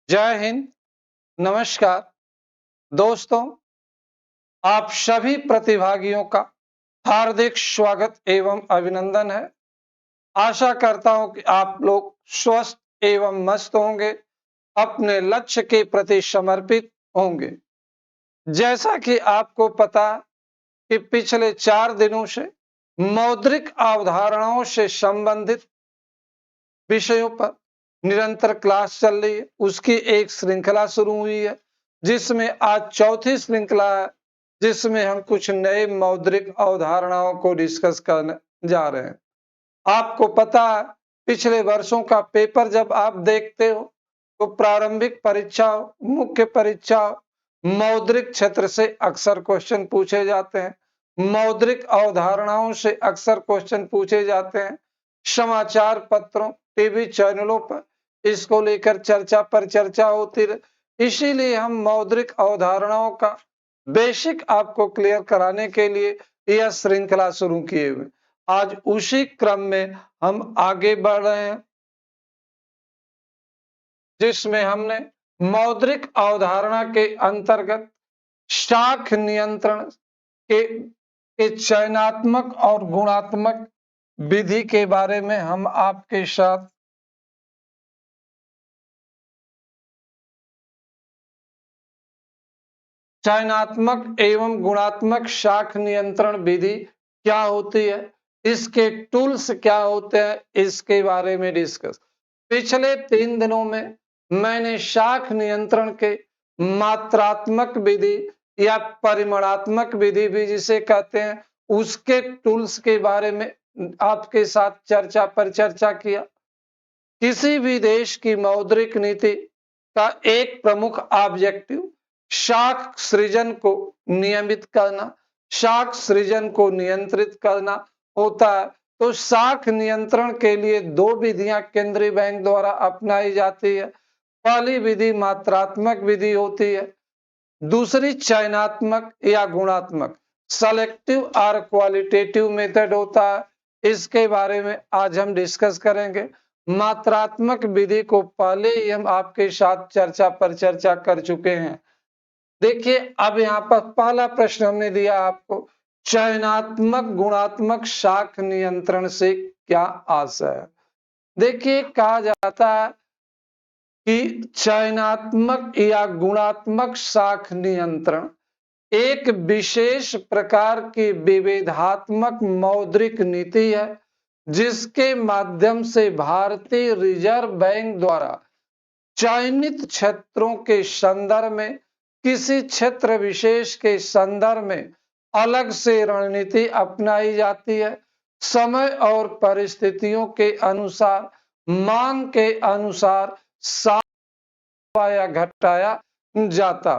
जय हिंद, नमस्कार दोस्तों, आप सभी प्रतिभागियों का हार्दिक स्वागत एवं अभिनंदन है। आशा करता हूं कि आप लोग स्वस्थ एवं मस्त होंगे, अपने लक्ष्य के प्रति समर्पित होंगे। जैसा कि आपको पता है कि पिछले 4 दिनों से मौद्रिक अवधारणाओं से संबंधित विषयों पर निरंतर क्लास चल रही है। उसकी एक श्रृंखला शुरू हुई है, जिसमें आज चौथी श्रृंखला है, जिसमें हम कुछ नए मौद्रिक अवधारणाओं को डिस्कस करने जा रहे हैं। आपको पता है, पिछले वर्षों का पेपर जब आप देखते हो, तो प्रारंभिक परीक्षाओं, मुख्य परीक्षाओं, मौद्रिक क्षेत्र से अक्सर क्वेश्चन पूछे जाते हैं। मौद्रिक अवधारणाओं से अक्सर क्वेश्चन पूछे जाते हैं। समाचार पत्रों, टीवी चैनलों पर इसको लेकर चर्चा पर चर्चा होती रहे। इसीलिए हम मौद्रिक अवधारणाओं का बेसिक आपको क्लियर कराने के लिए यह श्रृंखला शुरू किए हुए। आज उसी क्रम में हम आगे बढ़ रहे हैं, जिसमें हमने मौद्रिक अवधारणा के अंतर्गत शाख नियंत्रण के चयनात्मक और गुणात्मक विधि के बारे में हम आपके साथ चयनात्मक एवं गुणात्मक शाख नियंत्रण विधि क्या होती है, इसके टूल्स क्या होते हैं, इसके बारे में डिस्कस। पिछले 3 दिनों में मैंने शाख नियंत्रण के मात्रात्मक विधि या परिमाणात्मक विधि भी जिसे कहते हैं, उसके टूल्स के बारे में आपके साथ चर्चा पर चर्चा किया। किसी भी देश की मौद्रिक नीति का एक प्रमुख ऑब्जेक्टिव शाख सृजन को नियमित करना, शाख सृजन को नियंत्रित करना होता है। तो शाख नियंत्रण के लिए 2 विधियां केंद्रीय बैंक द्वारा अपनाई जाती है। पहली विधि मात्रात्मक विधि होती है, दूसरी चयनात्मक या गुणात्मक सेलेक्टिव और क्वालिटेटिव मेथड होता है। इसके बारे में आज हम डिस्कस करेंगे। मात्रात्मक विधि को पहले ही हम आपके साथ चर्चा पर चर्चा कर चुके हैं। देखिए, अब यहाँ पर पहला प्रश्न हमने दिया आपको, चयनात्मक गुणात्मक शाख नियंत्रण से क्या आशय है। देखिए, कहा जाता है कि चयनात्मक या गुणात्मक शाख नियंत्रण एक विशेष प्रकार की विभेदात्मक मौद्रिक नीति है, जिसके माध्यम से भारतीय रिजर्व बैंक द्वारा चयनित क्षेत्रों के संदर्भ में, किसी क्षेत्र विशेष के संदर्भ में अलग से रणनीति अपनाई जाती है। समय और परिस्थितियों के अनुसार, मांग के अनुसार या घटाया जाता।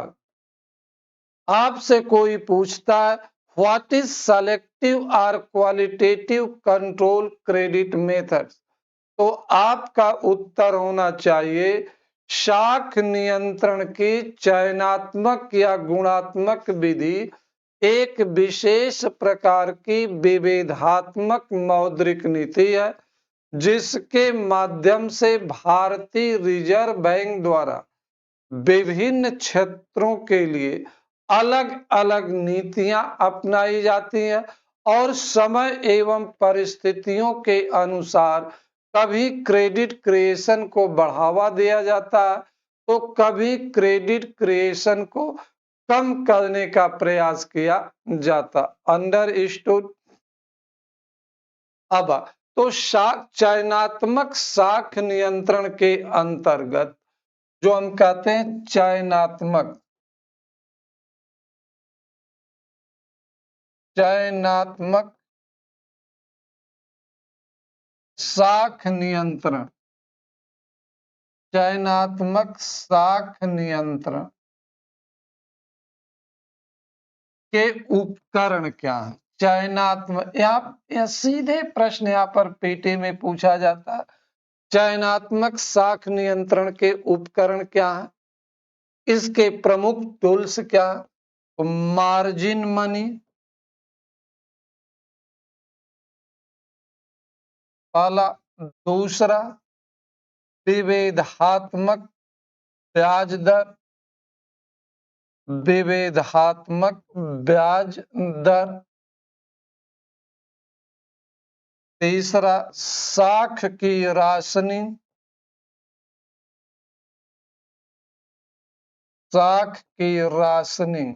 आपसे कोई पूछता है, व्हाट इज सेलेक्टिव और क्वालिटेटिव कंट्रोल क्रेडिट मेथड, तो आपका उत्तर होना चाहिए शाख नियंत्रण की चयनात्मक या गुणात्मक विधि एक विशेष प्रकार की विभेदात्मक मौद्रिक नीति है, जिसके माध्यम से भारतीय रिजर्व बैंक द्वारा विभिन्न क्षेत्रों के लिए अलग अलग नीतियां अपनाई जाती हैं और समय एवं परिस्थितियों के अनुसार कभी क्रेडिट क्रिएशन को बढ़ावा दिया जाता है, तो कभी क्रेडिट क्रिएशन को कम करने का प्रयास किया जाता। अंडरस्टूड। अब तो चयनात्मक शाख नियंत्रण के अंतर्गत जो हम कहते हैं चयनात्मक शाख नियंत्रण, चयनात्मक शाख नियंत्रण के उपकरण क्या है। चयनात्मक, यहाँ सीधे प्रश्न यहाँ पर पेटे में पूछा जाता है, चयनात्मक शाख नियंत्रण के उपकरण क्या है, इसके प्रमुख टूल्स क्या है। मार्जिन मनी, पहला। दूसरा, विभेदात्मक ब्याज दर, विभेदात्मक ब्याज दर। तीसरा, साख की राशनिंग, साख की राशनिंग।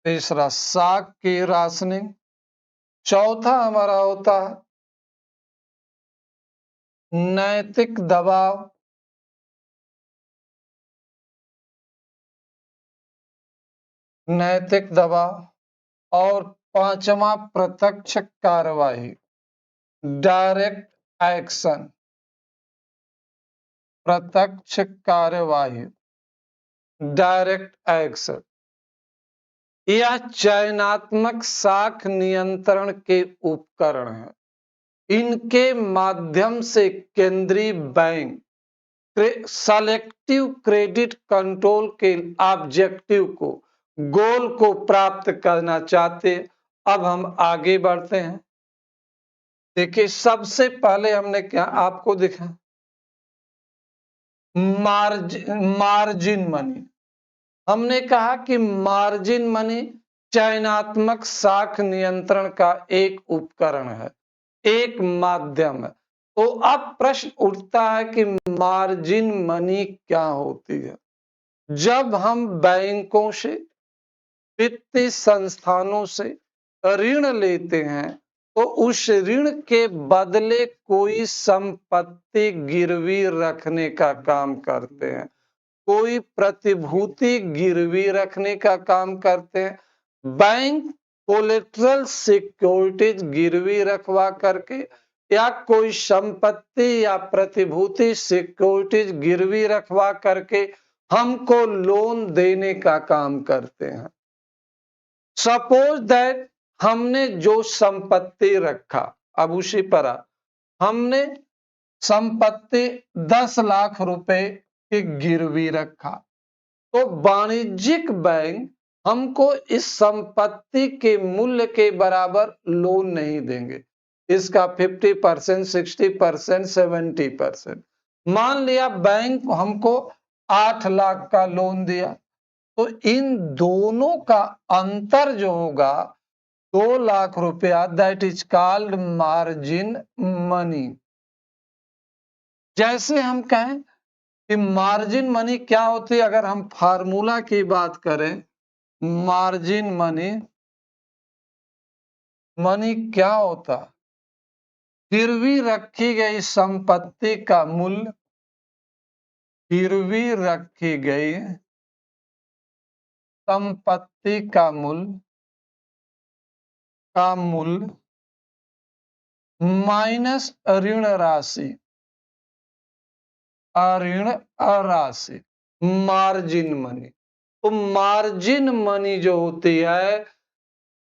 तीसरा, साख की राशनिंग। चौथा हमारा होता है नैतिक दबाव, नैतिक दबाव। और पांचवा, प्रत्यक्ष कार्यवाही, डायरेक्ट एक्शन, प्रत्यक्ष कार्यवाही, डायरेक्ट एक्शन। यह चयनात्मक साख नियंत्रण के उपकरण हैं। इनके माध्यम से केंद्रीय बैंक सेलेक्टिव क्रेडिट कंट्रोल के ऑब्जेक्टिव को, गोल को प्राप्त करना चाहते। अब हम आगे बढ़ते हैं। देखिए, सबसे पहले हमने क्या आपको दिखा, मार्जिन मनी। हमने कहा कि मार्जिन मनी चयनात्मक साख नियंत्रण का एक उपकरण है, एक माध्यम है। तो अब प्रश्न उठता है कि मार्जिन मनी क्या होती है। जब हम बैंकों से, वित्तीय संस्थानों से ऋण लेते हैं तो उस ऋण के बदले कोई संपत्ति गिरवी रखने का काम करते हैं, कोई प्रतिभूति गिरवी रखने का काम करते हैं। बैंक कोलेटरल सिक्योरिटीज गिरवी रखवा करके या कोई संपत्ति या प्रतिभूति सिक्योरिटीज गिरवी रखवा करके हमको लोन देने का काम करते हैं। सपोज दैट हमने जो संपत्ति रखा, अब उसी पर हमने संपत्ति 10 लाख रुपए की गिरवी रखा, तो वाणिज्यिक बैंक हमको इस संपत्ति के मूल्य के बराबर लोन नहीं देंगे। इसका 50%, 60%, 70%। मान लिया बैंक हमको 8 लाख का लोन दिया, तो इन दोनों का अंतर जो होगा 2 लाख रुपया, that is called margin money. जैसे हम कहें कि मार्जिन मनी क्या होती है, अगर हम फार्मूला की बात करें, मार्जिन मनी क्या होता, गिरवी रखी गई संपत्ति का मूल्य, गिरवी रखी गई संपत्ति का मूल्य माइनस ऋण राशि, ऋण राशि, मार्जिन मनी। तो मार्जिन मनी जो होती है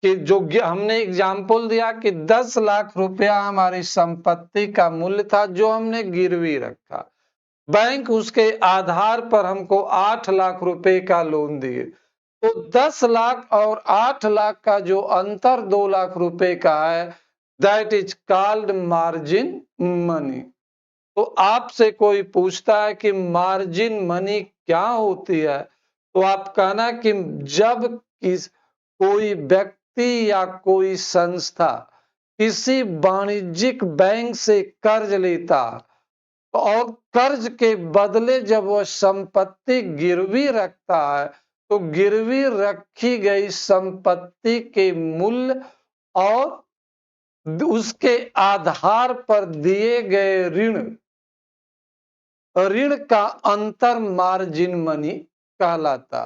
कि जो हमने एग्जाम्पल दिया कि 10 लाख रुपया हमारी संपत्ति का मूल्य था जो हमने गिरवी रखा, बैंक उसके आधार पर हमको 8 लाख रुपए का लोन दिए, तो 10 लाख और 8 लाख का जो अंतर 2 लाख रुपए का है, that is called margin money. तो आपसे कोई पूछता है कि मार्जिन मनी क्या होती है, तो आप कहना कि जब कोई व्यक्ति या कोई संस्था किसी वाणिज्यिक बैंक से कर्ज लेता और कर्ज के बदले जब वह संपत्ति गिरवी रखता है, तो गिरवी रखी गई संपत्ति के मूल्य और उसके आधार पर दिए गए ऋण का अंतर मार्जिन मनी कहलाता।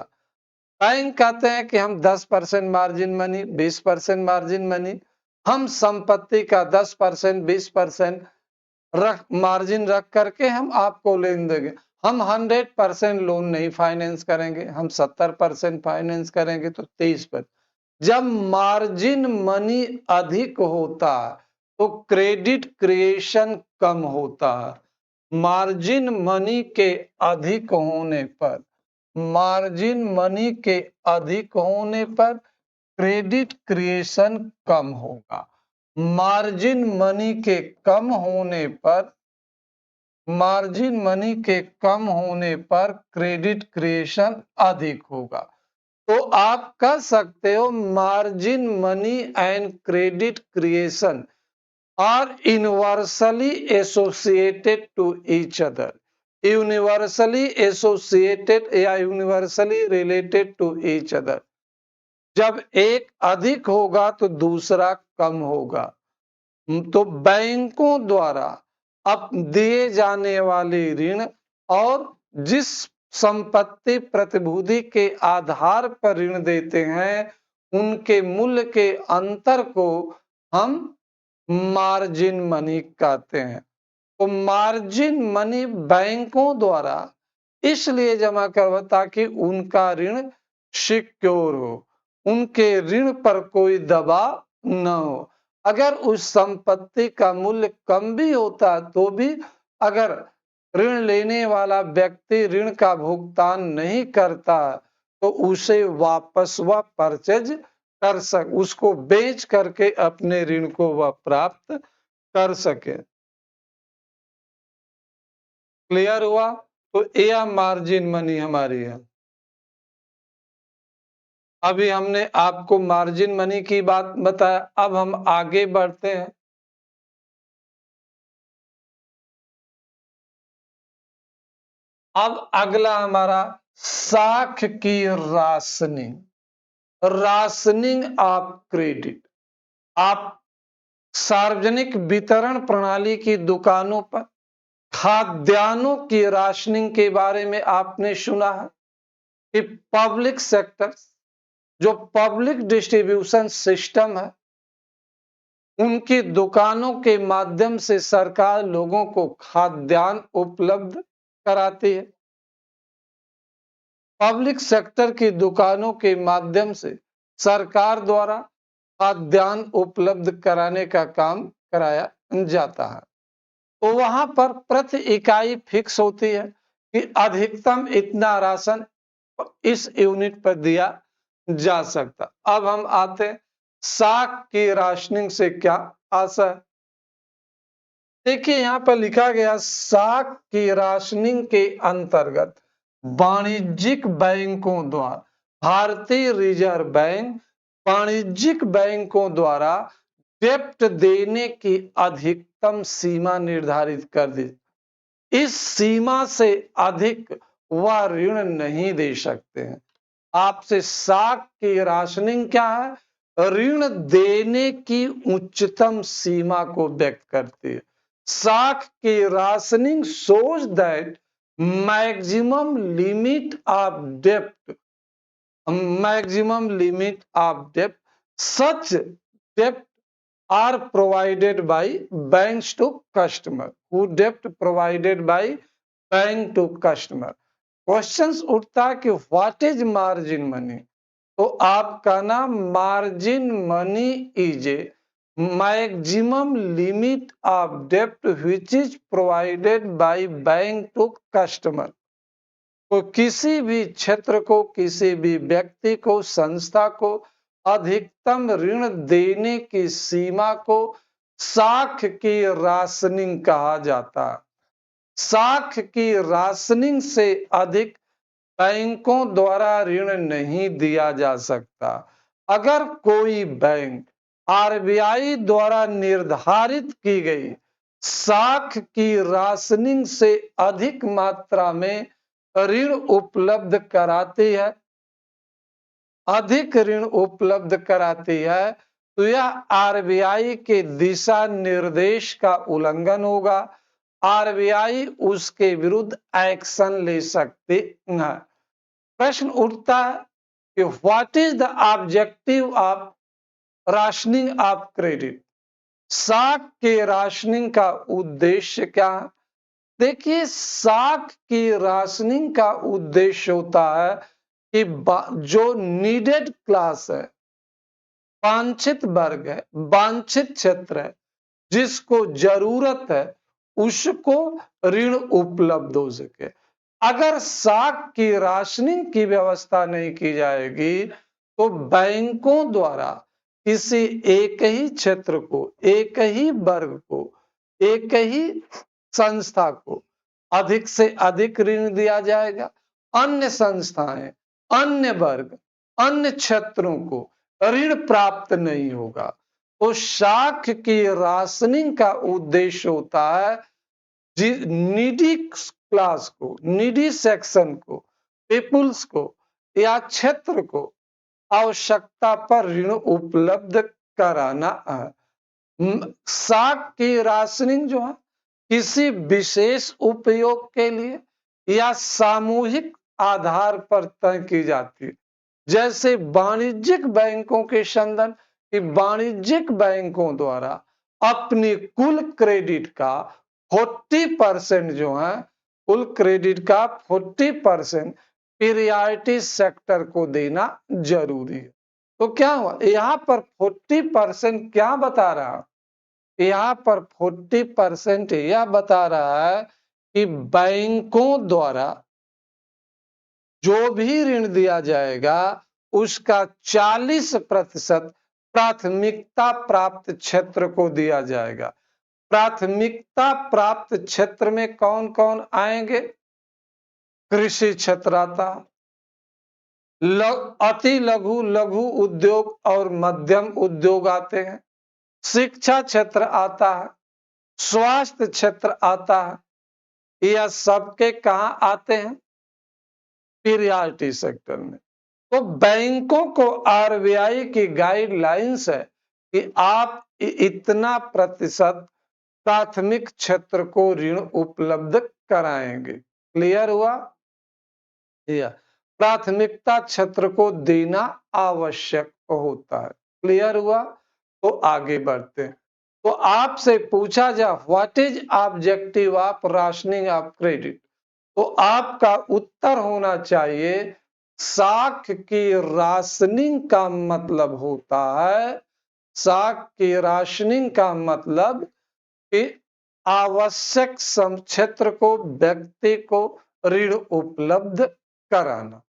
बैंक कहते हैं कि हम 10% मार्जिन मनी, 20% मार्जिन मनी, हम संपत्ति का 10%, 20% मार्जिन रख करके हम आपको लोन देंगे। हम 100% लोन नहीं फाइनेंस करेंगे, हम 70% फाइनेंस करेंगे, तो 30%। जब मार्जिन मनी अधिक होता तो क्रेडिट क्रिएशन कम होता है। मार्जिन मनी के अधिक होने पर, मार्जिन मनी के अधिक होने पर क्रेडिट क्रिएशन कम होगा। मार्जिन मनी के कम होने पर मार्जिन मनी के कम होने पर क्रेडिट क्रिएशन अधिक होगा। तो आप कह सकते हो margin money and credit creation are universally associated to each other. Universally associated या universally related to each other. जब एक अधिक होगा तो दूसरा कम होगा। तो बैंकों द्वारा अब दिए जाने वाले ऋण और जिस संपत्ति प्रतिभूति के आधार पर ऋण देते हैं उनके मूल्य के अंतर को हम मार्जिन मनी कहते हैं। तो मार्जिन मनी बैंकों द्वारा इसलिए जमा करवा ताकि उनका ऋण सिक्योर हो, उनके ऋण पर कोई दबाव न हो। अगर उस संपत्ति का मूल्य कम भी होता तो भी अगर ऋण लेने वाला व्यक्ति ऋण का भुगतान नहीं करता तो उसे वापस वह परचेज कर उसको बेच करके अपने ऋण को वह प्राप्त कर सके। क्लियर हुआ? तो यह मार्जिन मनी हमारी है। अभी हमने आपको मार्जिन मनी की बात बताया, अब हम आगे बढ़ते हैं। अब अगला हमारा साख की राशनिंग, राशनिंग ऑफ क्रेडिट। आप सार्वजनिक वितरण प्रणाली की दुकानों पर खाद्यान्नों की राशनिंग के बारे में आपने सुना है कि पब्लिक सेक्टर जो पब्लिक डिस्ट्रीब्यूशन सिस्टम है उनकी दुकानों के माध्यम से सरकार लोगों को खाद्यान्न उपलब्ध कराती है। पब्लिक सेक्टर की दुकानों के माध्यम से सरकार द्वारा खाद्यान्न उपलब्ध कराने का काम कराया जाता है। तो वहां पर प्रति इकाई फिक्स होती है कि अधिकतम इतना राशन इस यूनिट पर दिया जा सकता। अब हम आते हैं साख की राशनिंग से क्या आशा है। देखिए यहां पर लिखा गया साख की राशनिंग के अंतर्गत वाणिज्यिक बैंकों द्वारा भारतीय रिजर्व बैंक वाणिज्यिक बैंकों द्वारा डेप्ट देने की अधिकतम सीमा निर्धारित कर दी। इस सीमा से अधिक वह ऋण नहीं दे सकते हैं। आपसे साख की राशनिंग क्या है? ऋण देने की उच्चतम सीमा को व्यक्त करती है। साख की rationing shows that maximum limit of debt, such debt are provided by banks to customer, who debt provided by bank to customer। Questions उठता है कि व्हाट इज मार्जिन मनी। तो आपका नाम margin money is a maximum limit of डेप्ट which is provided by bank to customer. तो किसी भी क्षेत्र को किसी भी व्यक्ति को संस्था को अधिकतम ऋण देने की सीमा को साख की राशनिंग कहा जाता है। साख की राशनिंग से अधिक बैंकों द्वारा ऋण नहीं दिया जा सकता। अगर कोई बैंक आरबीआई द्वारा निर्धारित की गई साख की राशनिंग से अधिक मात्रा में ऋण उपलब्ध कराती है, अधिक ऋण उपलब्ध कराती है तो यह आरबीआई के दिशा निर्देश का उल्लंघन होगा। आरबीआई उसके विरुद्ध एक्शन ले सकती है। प्रश्न उठता है कि what is the objective of rationing of credit. साख के राशनिंग का उद्देश्य क्या है? देखिए साख की राशनिंग का उद्देश्य होता है कि जो नीडेड क्लास है, वांछित वर्ग है, वांछित क्षेत्र है, जिसको जरूरत है उसको ऋण उपलब्ध हो सके। अगर साख की राशनिंग की व्यवस्था नहीं की जाएगी तो बैंकों द्वारा किसी एक ही क्षेत्र को, एक ही वर्ग को, एक ही संस्था को अधिक से अधिक ऋण दिया जाएगा, अन्य संस्थाएं, अन्य वर्ग, अन्य क्षेत्रों को ऋण प्राप्त नहीं होगा। तो शाख की राशनिंग का उद्देश्य होता है नीडी क्लास को, नीडी सेक्शन को, पीपुल्स को या क्षेत्र को आवश्यकता पर ऋण उपलब्ध कराना है। शाख की राशनिंग जो है किसी विशेष उपयोग के लिए या सामूहिक आधार पर तय की जाती है। जैसे वाणिज्यिक बैंकों के संदर्भ कि वाणिज्यिक बैंकों द्वारा अपनी कुल क्रेडिट का 40% जो है, कुल क्रेडिट का 40% पीरियडिक सेक्टर को देना जरूरी है। तो क्या हुआ यहाँ पर 40% क्या बता रहा है, यहाँ पर 40% यह बता रहा है कि बैंकों द्वारा जो भी ऋण दिया जाएगा उसका 40% प्राथमिकता प्राप्त क्षेत्र को दिया जाएगा। प्राथमिकता प्राप्त क्षेत्र में कौन कौन आएंगे? कृषि क्षेत्र आता, अति लघु, लघु उद्योग और मध्यम उद्योग आते हैं, शिक्षा क्षेत्र आता है, स्वास्थ्य क्षेत्र आता है। यह सबके कहाँ आते हैं? पीरियडिक सेक्टर में। तो बैंकों को आरबीआई की गाइडलाइंस है कि आप इतना प्रतिशत प्राथमिक क्षेत्र को ऋण उपलब्ध कराएंगे। क्लियर हुआ? या प्राथमिकता क्षेत्र को देना आवश्यक होता है। क्लियर हुआ? तो आगे बढ़ते हैं। तो आपसे पूछा जाए what is objective of rationing of credit, तो आपका उत्तर होना चाहिए शाख की राशनिंग का मतलब होता है, शाख की राशनिंग का मतलब कि आवश्यक क्षेत्र को व्यक्ति को ऋण उपलब्ध कराना,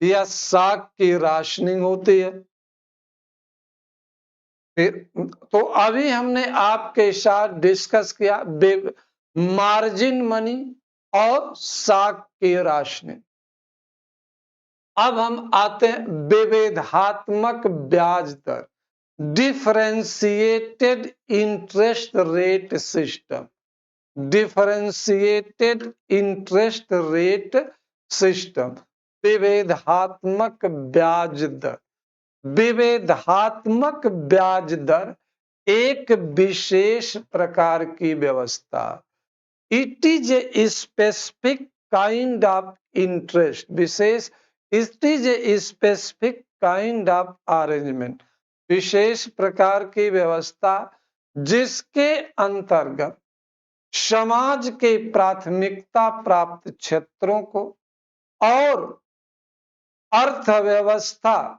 यह शाख की राशनिंग होती है। तो अभी हमने आपके साथ डिस्कस किया मार्जिन मनी और शाख की राशनिंग। अब हम आते हैं विभेदात्मक ब्याज दर, differentiated interest rate system, differentiated interest rate system, विभेदात्मक ब्याज दर। विभेदात्मक ब्याज दर एक विशेष प्रकार की व्यवस्था, it is a specific kind of interest, विशेष, it is a specific kind of arrangement, विशेष प्रकार की व्यवस्था जिसके अंतर्गत समाज के प्राथमिकता प्राप्त क्षेत्रों को और अर्थव्यवस्था,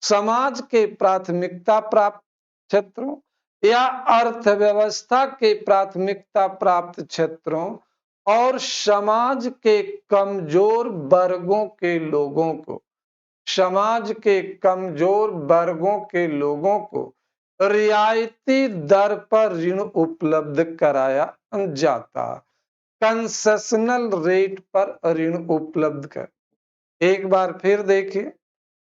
समाज के प्राथमिकता प्राप्त क्षेत्रों या अर्थव्यवस्था के प्राथमिकता प्राप्त क्षेत्रों और समाज के कमजोर वर्गों के लोगों को, समाज के कमजोर वर्गों के लोगों को रियायती दर पर ऋण उपलब्ध कराया जाता, कंसेशनल रेट पर ऋण उपलब्ध कर। एक बार फिर देखिए,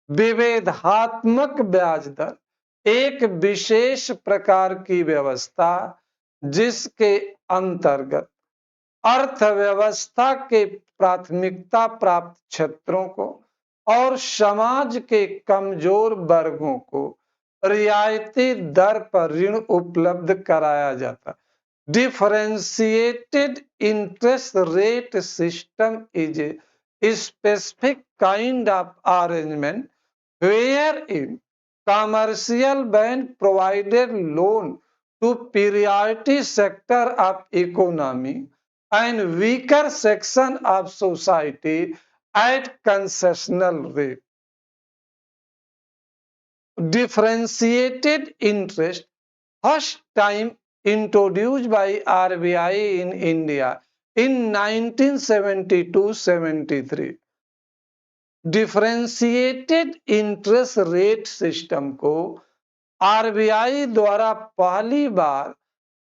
विभेदात्मक ब्याज दर एक विशेष प्रकार की व्यवस्था जिसके अंतर्गत अर्थव्यवस्था के प्राथमिकता प्राप्त क्षेत्रों को और समाज के कमजोर वर्गों को रियायती दर पर ऋण उपलब्ध कराया जाता। Differentiated interest rate system is a specific kind of arrangement wherein commercial bank provided loan to priority sector of economy and weaker section of society at concessional rate. Differentiated interest first time introduced by RBI in India in 1972-73. Differentiated interest rate system को RBI द्वारा पहली बार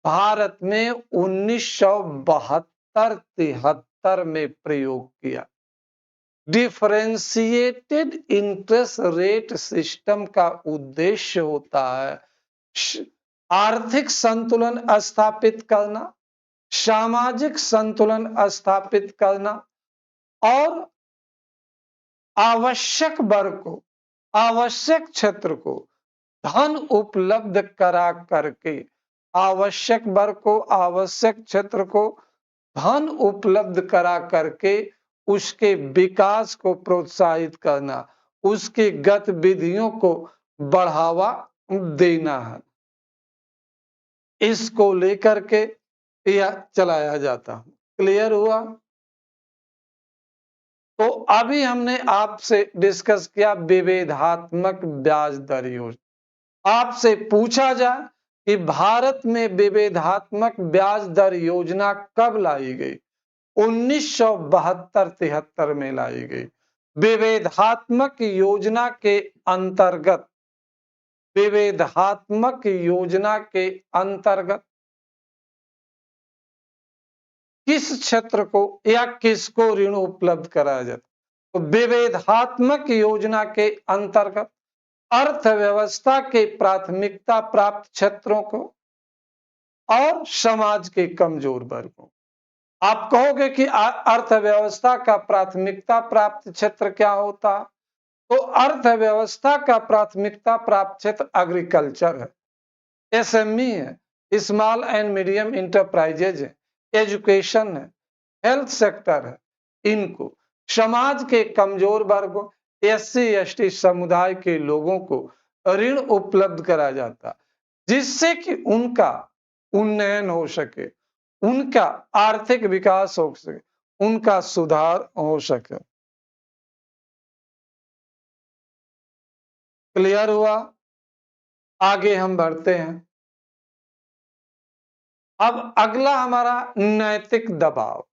भारत में 1972 72-73 में प्रयोग किया। Differentiated interest rate system का उद्देश्य होता है आर्थिक संतुलन स्थापित करना, सामाजिक संतुलन स्थापित करना और आवश्यक वर्ग को, आवश्यक क्षेत्र को धन उपलब्ध करा करके, आवश्यक वर्ग को, आवश्यक क्षेत्र को धन उपलब्ध करा करके उसके विकास को प्रोत्साहित करना, उसकी गतिविधियों को बढ़ावा देना है। इसको लेकर के यह चलाया जाता है। क्लियर हुआ? तो अभी हमने आपसे डिस्कस किया विभेदात्मक ब्याज दर योजना। आपसे पूछा जाए कि भारत में विभेदात्मक ब्याज दर योजना कब लाई गई? 1972-73 में लाई गई। विभेदात्मक योजना के अंतर्गत, विभेदात्मक योजना के अंतर्गत किस क्षेत्र को या किसको ऋण उपलब्ध कराया जाता? तो विभेदात्मक योजना के अंतर्गत अर्थव्यवस्था के प्राथमिकता प्राप्त क्षेत्रों को और समाज के कमजोर वर्गों। आप कहोगे कि अर्थव्यवस्था का प्राथमिकता प्राप्त क्षेत्र क्या होता? तो अर्थव्यवस्था का प्राथमिकता प्राप्त क्षेत्र एग्रीकल्चर है, एसएमई है, स्मॉल एंड मीडियम इंटरप्राइजेज है, एजुकेशन है, हेल्थ सेक्टर है। इनको समाज के कमजोर वर्गों, एससी एसटी समुदाय के लोगों को ऋण उपलब्ध कराया जाता, जिससे कि उनका उन्नयन हो सके, उनका आर्थिक विकास हो सके, उनका सुधार हो सके। क्लियर हुआ? आगे हम बढ़ते हैं। अब अगला हमारा नैतिक दबाव।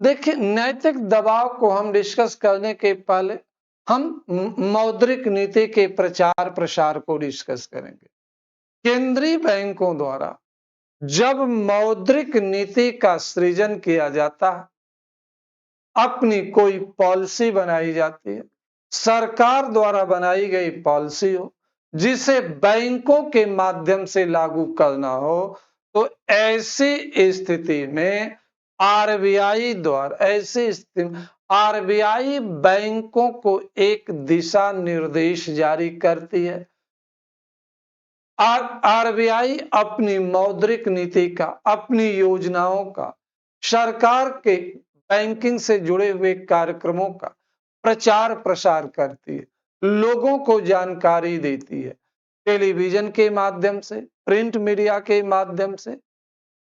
देखिए, नैतिक दबाव को हम डिस्कस करने के पहले हम मौद्रिक नीति के प्रचार प्रसार को डिस्कस करेंगे। केंद्रीय बैंकों द्वारा जब मौद्रिक नीति का सृजन किया जाता है, अपनी कोई पॉलिसी बनाई जाती है, सरकार द्वारा बनाई गई पॉलिसी हो जिसे बैंकों के माध्यम से लागू करना हो, तो ऐसी स्थिति में आरबीआई द्वारा, ऐसी स्थिति में आरबीआई बैंकों को एक दिशा निर्देश जारी करती है। आरबीआई अपनी मौद्रिक नीति का, अपनी योजनाओं का, सरकार के बैंकिंग से जुड़े हुए कार्यक्रमों का प्रचार प्रसार करती है, लोगों को जानकारी देती है, टेलीविजन के माध्यम से, प्रिंट मीडिया के माध्यम से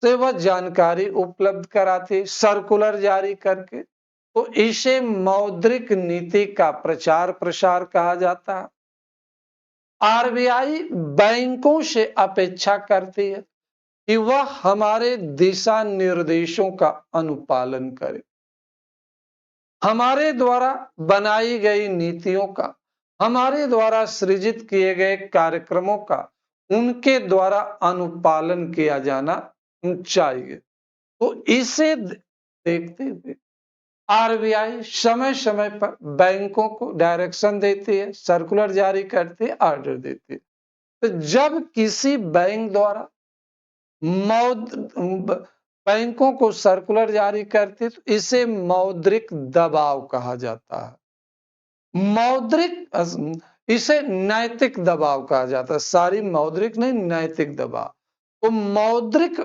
वह जानकारी उपलब्ध कराती है, सर्कुलर जारी करके। तो इसे मौद्रिक नीति का प्रचार प्रसार कहा जाता है। आरबीआई बैंकों से अपेक्षा करती है कि वह हमारे दिशा निर्देशों का अनुपालन करे, हमारे द्वारा बनाई गई नीतियों का, हमारे द्वारा सृजित किए गए कार्यक्रमों का उनके द्वारा अनुपालन किया जाना चाहिए। तो इसे देखते हुए आरबीआई समय समय पर बैंकों को डायरेक्शन देती है, सर्कुलर जारी करती है, ऑर्डर देती है। तो जब किसी बैंक द्वारा बैंकों को सर्कुलर जारी करती है, तो इसे मौद्रिक दबाव कहा जाता है। मौद्रिक, इसे नैतिक दबाव कहा जाता है। सारी मौद्रिक नहीं, नैतिक दबाव। तो मौद्रिक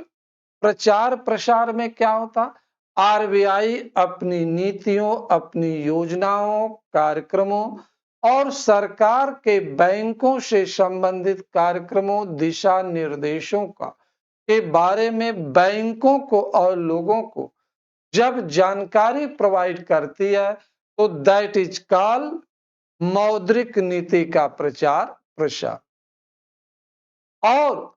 प्रचार प्रसार में क्या होता? आरबीआई अपनी नीतियों, अपनी योजनाओं, कार्यक्रमों और सरकार के बैंकों से संबंधित कार्यक्रमों, दिशा निर्देशों का के बारे में बैंकों को और लोगों को जब जानकारी प्रोवाइड करती है, तो दैट इज कॉल्ड मौद्रिक नीति का प्रचार प्रसार। और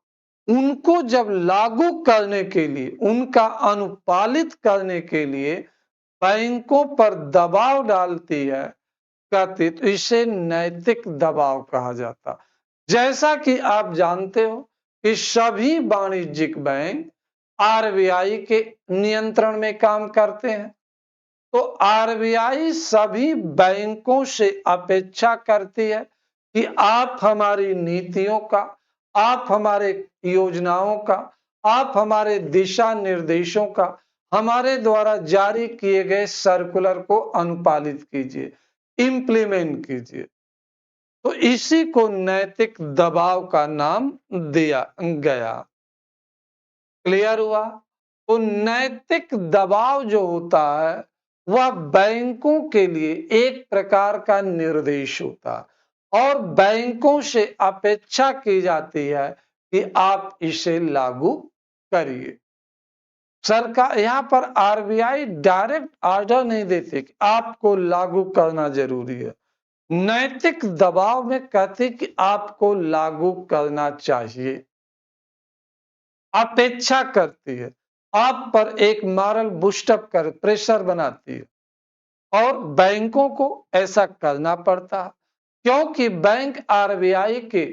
उनको जब लागू करने के लिए, उनका अनुपालित करने के लिए बैंकों पर दबाव डालती है, कहती, तो इसे नैतिक दबाव कहा जाता। जैसा कि आप जानते हो कि सभी वाणिज्यिक बैंक आरबीआई के नियंत्रण में काम करते हैं। तो आरबीआई सभी बैंकों से अपेक्षा करती है कि आप हमारी नीतियों का, आप हमारे योजनाओं का, आप हमारे दिशा निर्देशों का, हमारे द्वारा जारी किए गए सर्कुलर को अनुपालित कीजिए, इंप्लीमेंट कीजिए। तो इसी को नैतिक दबाव का नाम दिया गया। क्लियर हुआ? तो नैतिक दबाव जो होता है वह बैंकों के लिए एक प्रकार का निर्देश होता है और बैंकों से अपेक्षा की जाती है कि आप इसे लागू करिए। सरकार यहाँ पर आरबीआई डायरेक्ट ऑर्डर नहीं देती कि आपको लागू करना जरूरी है। नैतिक दबाव में कहती कि आपको लागू करना चाहिए, अपेक्षा करती है, आप पर एक मॉरल बूस्टअप कर प्रेशर बनाती है और बैंकों को ऐसा करना पड़ता है क्योंकि बैंक आरबीआई के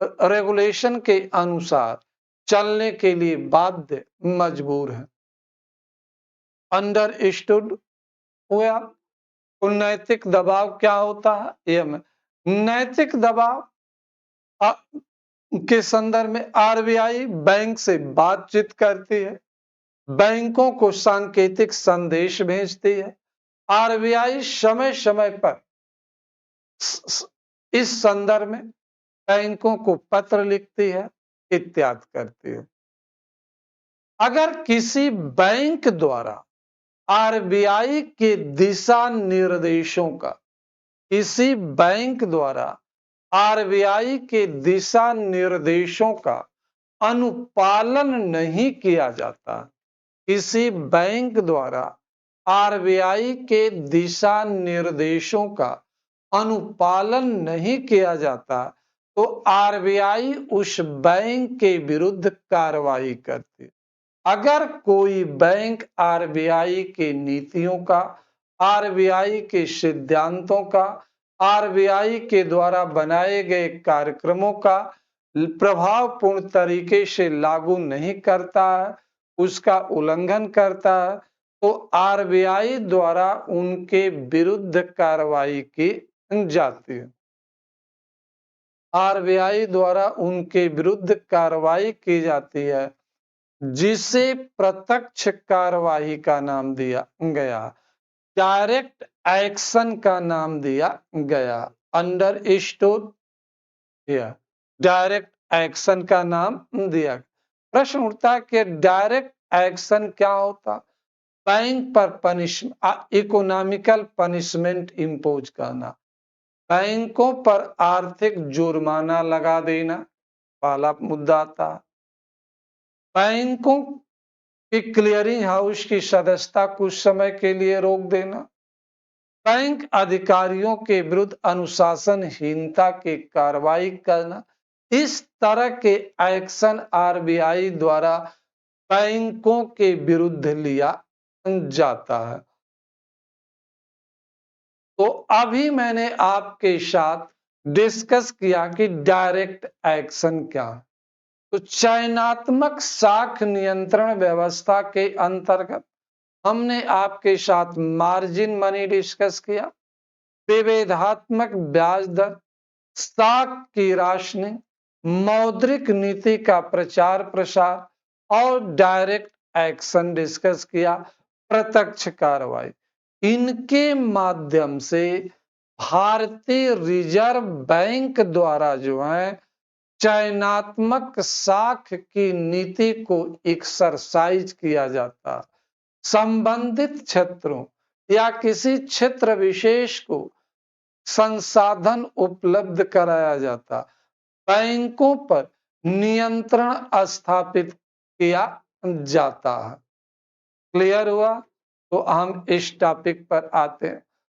रेगुलेशन के अनुसार चलने के लिए बाध्य, मजबूर है। अंडरस्टूड हुआ? नैतिक दबाव क्या होता है? यह नैतिक दबाव के संदर्भ में आरबीआई बैंक से बातचीत करती है, बैंकों को सांकेतिक संदेश भेजती है। आरबीआई समय समय पर इस संदर्भ में बैंकों को पत्र लिखती है, इत्यादि करती है। अगर किसी बैंक द्वारा आरबीआई के दिशा निर्देशों का, किसी बैंक द्वारा आरबीआई के दिशा निर्देशों का अनुपालन नहीं किया जाता, किसी बैंक द्वारा आरबीआई के दिशा निर्देशों का अनुपालन नहीं किया जाता, तो आरबीआई उस बैंक के विरुद्ध कार्रवाई करती। अगर कोई बैंक आरबीआई के नीतियों का, आरबीआई के सिद्धांतों का, आरबीआई के द्वारा बनाए गए कार्यक्रमों का प्रभावपूर्ण तरीके से लागू नहीं करता है, उसका उल्लंघन करता है, तो आरबीआई द्वारा उनके विरुद्ध कार्रवाई की जाती है। आरबीआई द्वारा उनके विरुद्ध कार्रवाई की जाती है, जिसे प्रत्यक्ष कार्रवाई का नाम दिया गया, डायरेक्ट एक्शन का नाम दिया गया। अंडरस्टूड? डायरेक्ट एक्शन का नाम दिया। प्रश्न उठता है कि डायरेक्ट एक्शन क्या होता? बैंक पर पनिशमेंट, इकोनॉमिकल पनिशमेंट इंपोज करना, बैंकों पर आर्थिक जुर्माना लगा देना, पहला मुद्दा आता है। बैंकों की क्लियरिंग हाउस की सदस्यता कुछ समय के लिए रोक देना, बैंक अधिकारियों के विरुद्ध अनुशासनहीनता की कार्रवाई करना, इस तरह के एक्शन आरबीआई द्वारा बैंकों के विरुद्ध लिया जाता है। तो अभी मैंने आपके साथ डिस्कस किया कि डायरेक्ट एक्शन क्या है। तो चयनात्मक साख नियंत्रण व्यवस्था के अंतर्गत हमने आपके साथ मार्जिन मनी डिस्कस किया, विभेदात्मक ब्याज दर, साख की राशनिंग, मौद्रिक नीति का प्रचार प्रसार और डायरेक्ट एक्शन डिस्कस किया, प्रत्यक्ष कार्रवाई। इनके माध्यम से भारतीय रिजर्व बैंक द्वारा जो है चयनात्मक साख की नीति को एक्सरसाइज किया जाता, संबंधित क्षेत्रों या किसी क्षेत्र विशेष को संसाधन उपलब्ध कराया जाता, बैंकों पर नियंत्रण स्थापित किया जाता है। क्लियर हुआ? तो हम इस टॉपिक पर आते हैं।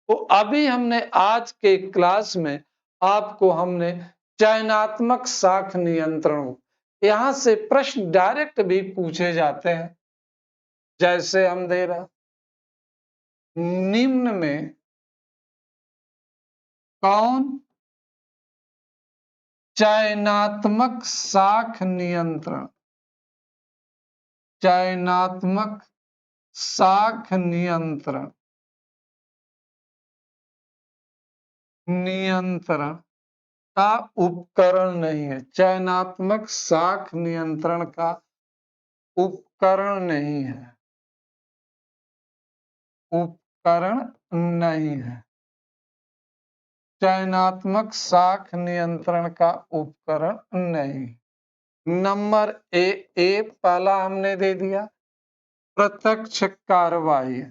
तो अभी हमने आज के क्लास में आपको हमने चयनात्मक साख नियंत्रण, यहां से प्रश्न डायरेक्ट भी पूछे जाते हैं, जैसे हम दे रहा, निम्न में कौन चयनात्मक साख नियंत्रण चयनात्मक शाख नियंत्रण का उपकरण नहीं है। चयनात्मक शाख नियंत्रण का उपकरण नहीं है। उपकरण नहीं है। चयनात्मक शाख नियंत्रण का उपकरण नहीं। नंबर ए पहला हमने दे दिया प्रत्यक्ष कार्रवाई।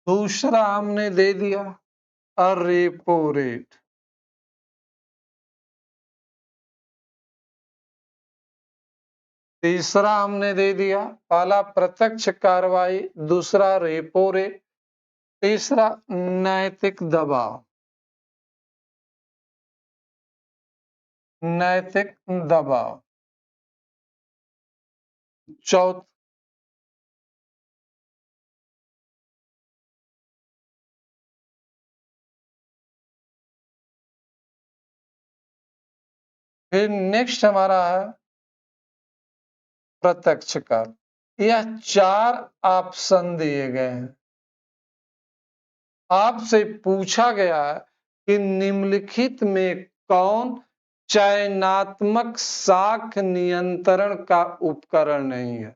दूसरा हमने दे दिया रेपो रेट। तीसरा हमने दे दिया पहला प्रत्यक्ष कार्रवाई, दूसरा रेपो रेट, तीसरा नैतिक दबाव। नैतिक दबाव। चौथा फिर नेक्स्ट हमारा है प्रत्यक्ष कर। यह 4 ऑप्शन दिए गए हैं। आपसे पूछा गया है कि निम्नलिखित में कौन चयनात्मक शाख नियंत्रण का उपकरण नहीं है।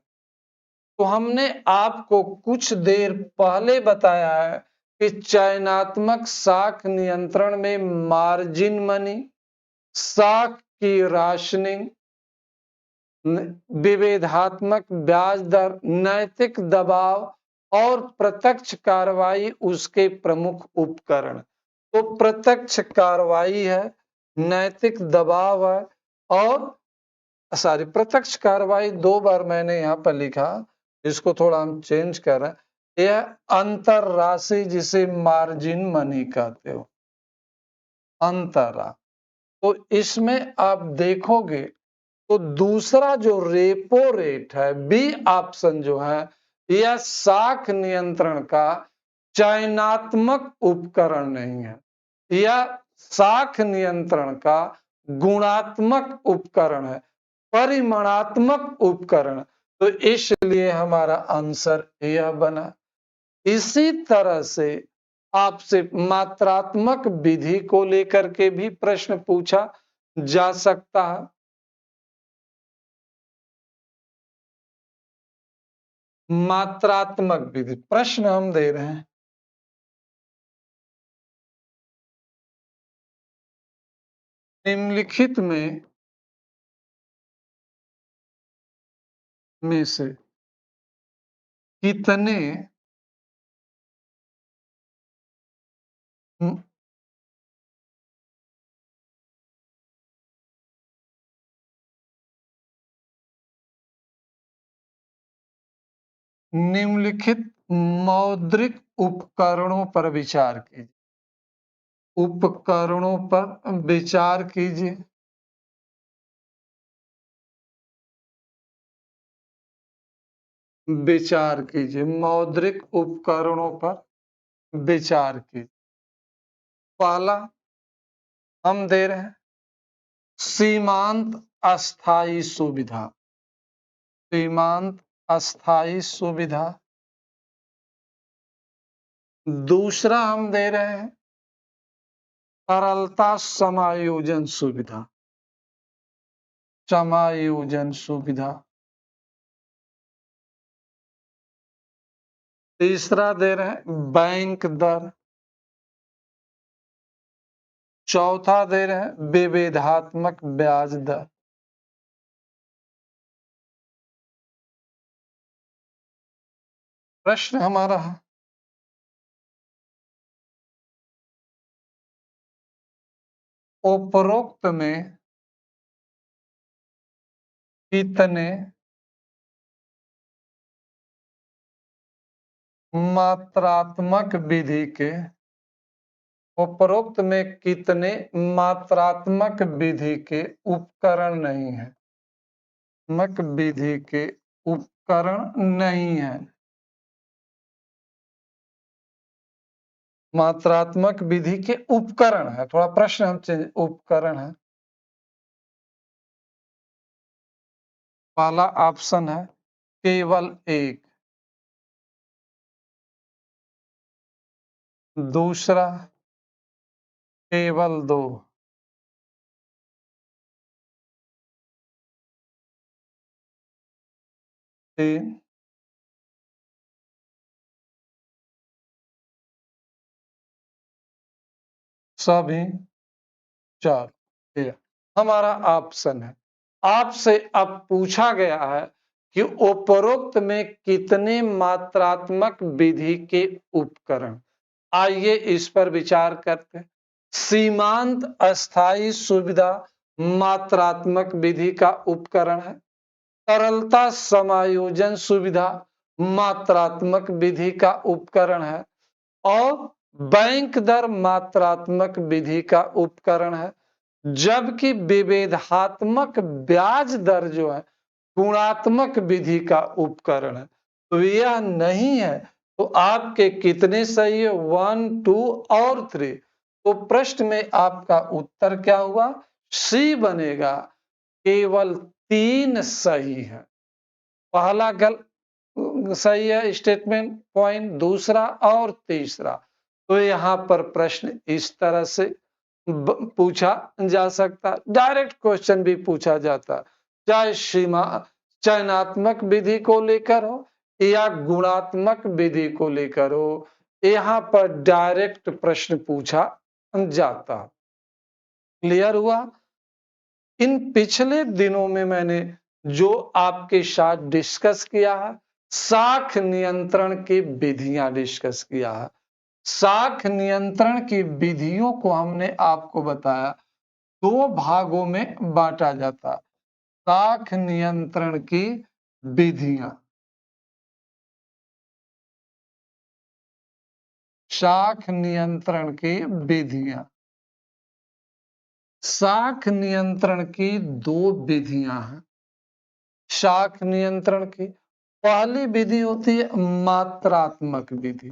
तो हमने आपको कुछ देर पहले बताया है कि चयनात्मक शाख नियंत्रण में मार्जिन मनी, शाख की राशनिंग, विभेदात्मक ब्याज दर, नैतिक दबाव और प्रत्यक्ष कार्रवाई उसके प्रमुख उपकरण। तो प्रत्यक्ष कार्रवाई है, नैतिक दबाव है और प्रत्यक्ष कार्रवाई 2 बार मैंने यहाँ पर लिखा, इसको थोड़ा हम चेंज कर रहे हैं। यह अंतर राशि जिसे मार्जिन मनी कहते हो, अंतर। तो इसमें आप देखोगे तो दूसरा जो रेपो रेट है, बी ऑप्शन जो है, यह शाख नियंत्रण का चयनात्मक उपकरण नहीं है। यह शाख नियंत्रण का गुणात्मक उपकरण है, परिमाणात्मक उपकरण। तो इसलिए हमारा आंसर यह बना। इसी तरह से आपसे मात्रात्मक विधि को लेकर के भी प्रश्न पूछा जा सकता है। मात्रात्मक विधि प्रश्न हम दे रहे हैं। निम्नलिखित में से कितने निम्नलिखित मौद्रिक उपकरणों पर विचार कीजिए। उपकरणों पर विचार कीजिए। विचार कीजिए, मौद्रिक उपकरणों पर विचार कीजिए। पहला हम दे रहे हैं सीमांत अस्थायी सुविधा। सीमांत अस्थायी सुविधा। दूसरा हम दे रहे हैं तरलता समायोजन सुविधा। समायोजन सुविधा। तीसरा दे रहे हैं बैंक दर। चौथा दे रहे हैं विभेदात्मक ब्याज दर। प्रश्न हमारा है उपरोक्त में कितने मात्रात्मक विधि के उपरोक्त में कितने मात्रात्मक विधि के उपकरण नहीं है। मात्रात्मक विधि के उपकरण नहीं है। मात्रात्मक विधि के उपकरण है, थोड़ा प्रश्न हम चेंज, उपकरण है। पहला ऑप्शन है केवल एक, दूसरा केवल दो, तीन, सभी चार। ये हमारा ऑप्शन है। आपसे अब पूछा गया है कि उपरोक्त में कितने मात्रात्मक विधि के उपकरण, आइए इस पर विचार करते हैं। सीमांत अस्थायी सुविधा मात्रात्मक विधि का उपकरण है। तरलता समायोजन सुविधा मात्रात्मक विधि का उपकरण है। और बैंक दर मात्रात्मक विधि का उपकरण है। जबकि विभेदात्मक ब्याज दर जो है गुणात्मक विधि का उपकरण है। तो यह नहीं है तो आपके कितने सही है? 1, 2 और 3। तो प्रश्न में आपका उत्तर क्या हुआ? सी बनेगा। केवल 3 सही है। पहला सही है स्टेटमेंट पॉइंट, दूसरा और तीसरा। तो यहाँ पर प्रश्न इस तरह से पूछा जा सकता, डायरेक्ट क्वेश्चन भी पूछा जाता, चाहे सीमा चयनात्मक विधि को लेकर हो या गुणात्मक विधि को लेकर हो, यहाँ पर डायरेक्ट प्रश्न पूछा जाता। क्लियर हुआ? इन पिछले दिनों में मैंने जो आपके साथ डिस्कस किया है, शाख नियंत्रण की विधियां डिस्कस किया है। शाख नियंत्रण की विधियों को हमने आपको बताया 2 भागों में बांटा जाता। शाख नियंत्रण की विधियां, शाख नियंत्रण की विधियां, शाख नियंत्रण की 2 विधियां हैं। शाख नियंत्रण की पहली विधि होती है मात्रात्मक विधि,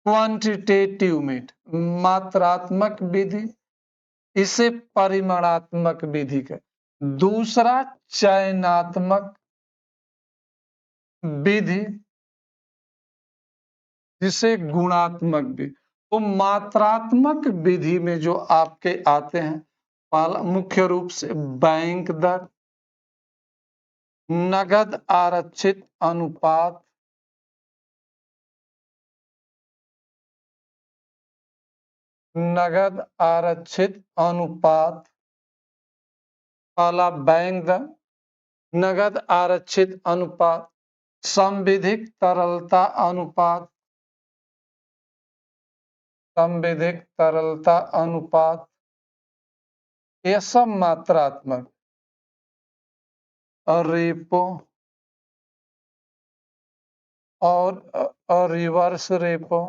क्वांटिटेटिव मेथड, मात्रात्मक विधि, इसे परिमाणात्मक विधि के। दूसरा चयनात्मक विधि, जिसे गुणात्मक विधि। तो मात्रात्मक विधि में जो आपके आते हैं, पहला मुख्य रूप से बैंक दर, नगद आरक्षित अनुपात, नगद आरक्षित अनुपात, पहला बैंक दर, नगद आरक्षित अनुपात, संविधिक तरलता अनुपात, संविधिक तरलता अनुपात, ये सब मात्रात्मक। और रेपो और रिवर्स रेपो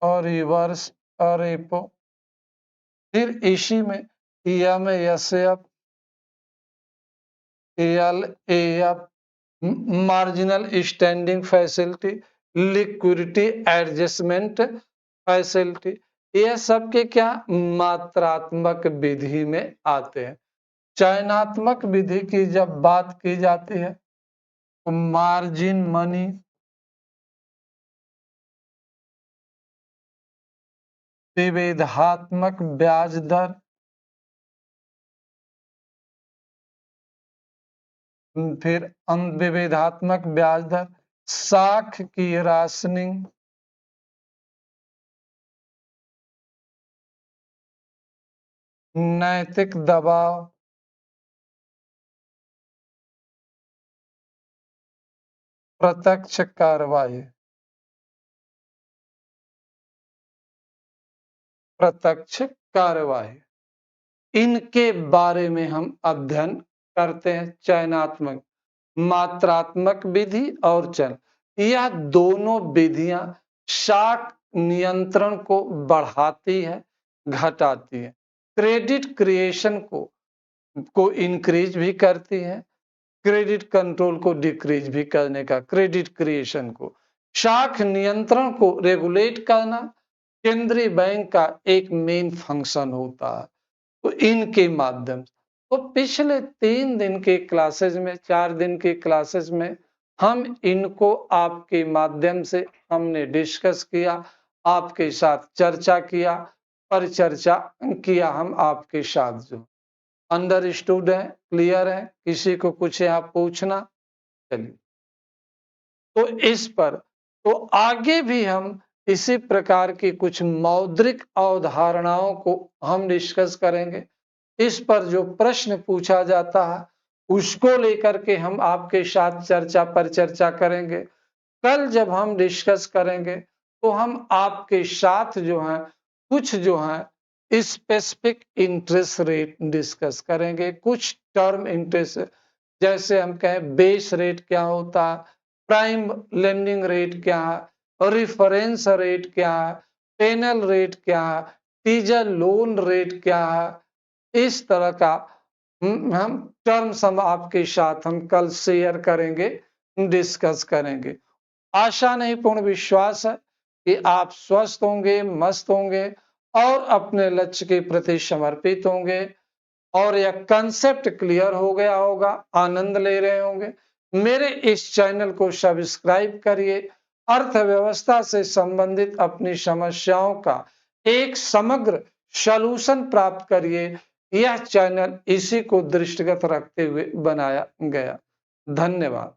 और रिवर्स रेपो। फिर इसी में EMSF, ALAF, marginal standing facility, liquidity adjustment facility, ये सब के क्या मात्रात्मक विधि में आते हैं। चयनात्मक विधि की जब बात की जाती है तो मार्जिन मनी, विभेदात्मक ब्याज दर, फिर विभेदात्मक ब्याज दर, साख की राशनिंग, नैतिक दबाव, प्रत्यक्ष कार्रवाई, प्रत्यक्ष कार्रवाई, इनके बारे में हम अध्ययन करते हैं। चयनात्मक, मात्रात्मक विधि और चयन, यह दोनों विधियां शाख नियंत्रण को बढ़ाती है, घटाती है। क्रेडिट क्रिएशन को इंक्रीज भी करती है, क्रेडिट कंट्रोल को डिक्रीज भी करने का, क्रेडिट क्रिएशन को शाख नियंत्रण को रेगुलेट करना केंद्रीय बैंक का एक मेन फंक्शन होता है। तो इनके माध्यम से तो पिछले 3 दिन के क्लासेस में 4 दिन के क्लासेस में हम इनको आपके माध्यम से हमने डिस्कस किया, आपके साथ चर्चा किया, परिचर्चा किया हम आपके साथ जो अंडरस्टूड है, क्लियर है, किसी को कुछ यहाँ पूछना? चलिए तो इस पर तो आगे भी हम इसी प्रकार की कुछ मौद्रिक अवधारणाओं को हम डिस्कस करेंगे। इस पर जो प्रश्न पूछा जाता है उसको लेकर के हम आपके साथ चर्चा पर चर्चा करेंगे। कल जब हम डिस्कस करेंगे तो हम आपके साथ जो है कुछ जो है स्पेसिफिक इंटरेस्ट रेट डिस्कस करेंगे, कुछ टर्म इंटरेस्ट जैसे हम कहें बेस रेट क्या होता है, प्राइम लेंडिंग रेट क्या है, रिफरेंस रेट क्या है, पेनल रेट क्या है, टीजर लोन रेट क्या है, इस तरह का हम टर्म्स हम आपके साथ हम कल शेयर करेंगे, डिस्कस करेंगे। आशा नहीं पूर्ण विश्वास है कि आप स्वस्थ होंगे, मस्त होंगे और अपने लक्ष्य के प्रति समर्पित होंगे और यह कंसेप्ट क्लियर हो गया होगा, आनंद ले रहे होंगे। मेरे इस चैनल को सब्सक्राइब करिए, अर्थव्यवस्था से संबंधित अपनी समस्याओं का एक समग्र सॉल्यूशन प्राप्त करिए। यह चैनल इसी को दृष्टिगत रखते हुए बनाया गया। धन्यवाद।